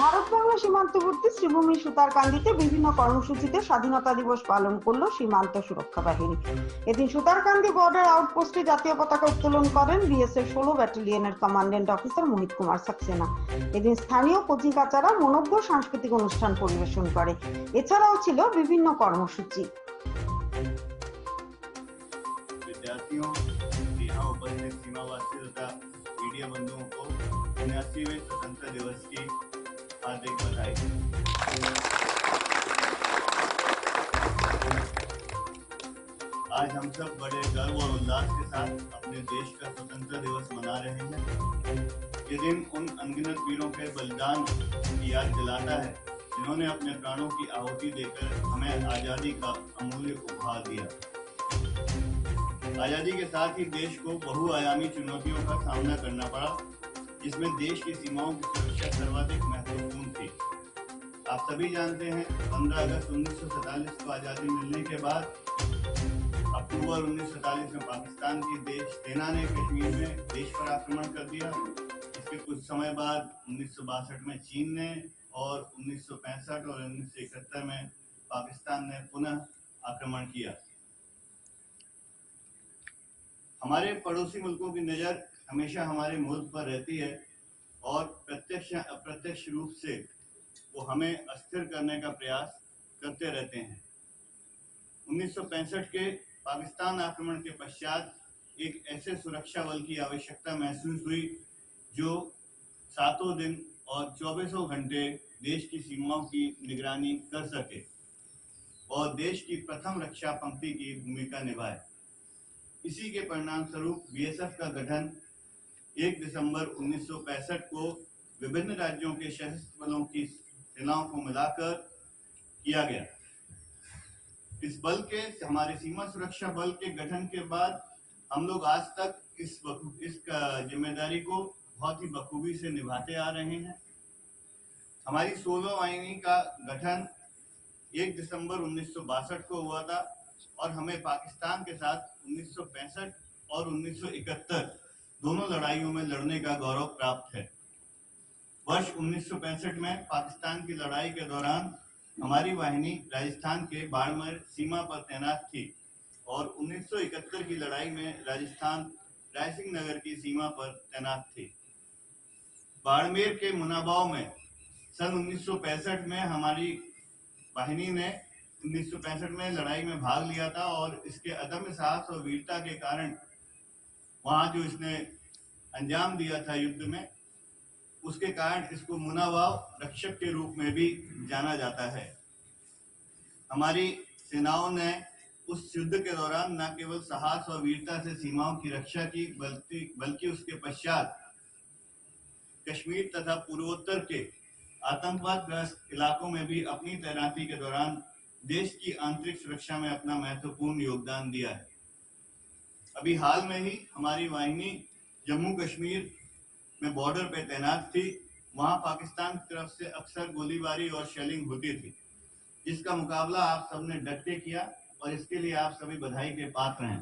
ভারত বাংলা সীমান্তবর্তী শ্রীভূমি সুতারকান্দিতে বিভিন্ন কর্মসূচিতে স্বাধীনতা দিবস পালন করল সীমান্ত সুরক্ষা বাহিনী। এদিন সুতারকান্দি বর্ডার আউটপোস্টে জাতীয় পতাকা উত্তোলন করেন বিএসএফ 16 ব্যাটালিয়নের কমান্ড্যান্ট অফিসার মোহিত কুমার সাক্সেনা। এদিন স্থানীয় কচিকাচারা মনোজ্ঞ সাংস্কৃতিক অনুষ্ঠান পরিবেশন করে। এছাড়াও ছিল বিভিন্ন কর্মসূচি। विद्यार्थियों, यहाँ उपस्थित सीमावासी तथा मीडिया बंधुओं को 79वें स्वतंत्रता दिवस की हार्दिक बधाई। आज हम सब बड़े गर्व और उल्लास के साथ अपने देश का स्वतंत्रता दिवस मना रहे हैं। ये दिन उन अनगिनत वीरों के बलिदान की याद दिलाता है जिन्होंने अपने प्राणों की आहुति देकर हमें आजादी का अमूल्य उपहार दिया। आजादी के साथ ही देश को बहुआयामी चुनौतियों का सामना करना पड़ा, जिसमें देश की सीमाओं की सुरक्षा सर्वाधिक महत्वपूर्ण थी। आप सभी जानते हैं 15 अगस्त 1947 को आजादी मिलने के बाद अक्टूबर 1947 में पाकिस्तान की देश सेना ने कश्मीर में देश पर आक्रमण कर दिया। इसके कुछ समय बाद 1962 में चीन ने और 1965 और 1971 में पाकिस्तान ने पुनः आक्रमण किया। हमारे पड़ोसी मुल्कों की नज़र हमेशा हमारे मुल्क पर रहती है और प्रत्यक्ष या अप्रत्यक्ष रूप से वो हमें अस्थिर करने का प्रयास करते रहते हैं। 1965 के पाकिस्तान आक्रमण के पश्चात एक ऐसे सुरक्षा बल की आवश्यकता महसूस हुई जो सातों दिन और 24 घंटे देश की सीमाओं की निगरानी कर सके और देश की प्रथम रक्षा पंक्ति की भूमिका निभाए। इसी के परिणाम स्वरूप बीएसएफ का गठन 1 दिसंबर 1965 को विभिन्न राज्यों के सशस्त्र बलों की सेनाओं को मिलाकर किया गया। इस बल के हमारे सीमा सुरक्षा बल के गठन के बाद हम लोग आज तक इस जिम्मेदारी को बहुत ही बखूबी से निभाते आ रहे हैं। हमारी 16 वाहिनी का गठन 1 दिसंबर 1962 को हुआ था और हमें पाकिस्तान के साथ 1965 और 1971 दोनों लड़ाइयों में लड़ने का गौरव प्राप्त है। वर्ष 1965 में पाकिस्तान की लड़ाई के दौरान हमारी वाहिनी राजस्थान के बाड़मेर सीमा पर तैनात थी और 1971 की लड़ाई में राजस्थान रायसिंह नगर की सीमा पर तैनात थी। बाड़मेर के मुनाबाव में सन 1965 में हमारी वाहिनी ने 1965 में लड़ाई में भाग लिया था और इसके अदम्य साहस और वीरता के कारण वहां जो इसने अंजाम दिया था युद्ध में, उसके कारण इसको मुनाबाव रक्षक के रूप में भी जाना जाता है। हमारी सेनाओं ने उस युद्ध के दौरान न केवल साहस और वीरता से सीमाओं की रक्षा की बल्कि उसके पश्चात कश्मीर तथा पूर्वोत्तर के आतंकवाद ग्रस्त इलाकों में भी अपनी तैनाती के दौरान देश की आंतरिक सुरक्षा में अपना महत्वपूर्ण योगदान दिया है। अभी हाल में ही हमारी वाहिनी जम्मू कश्मीर में बॉर्डर पे तैनात थी। वहां पाकिस्तान की तरफ से अक्सर गोलीबारी और शेलिंग होती थी, जिसका मुकाबला आप सबने डट के किया और इसके लिए आप सभी बधाई के पात्र हैं।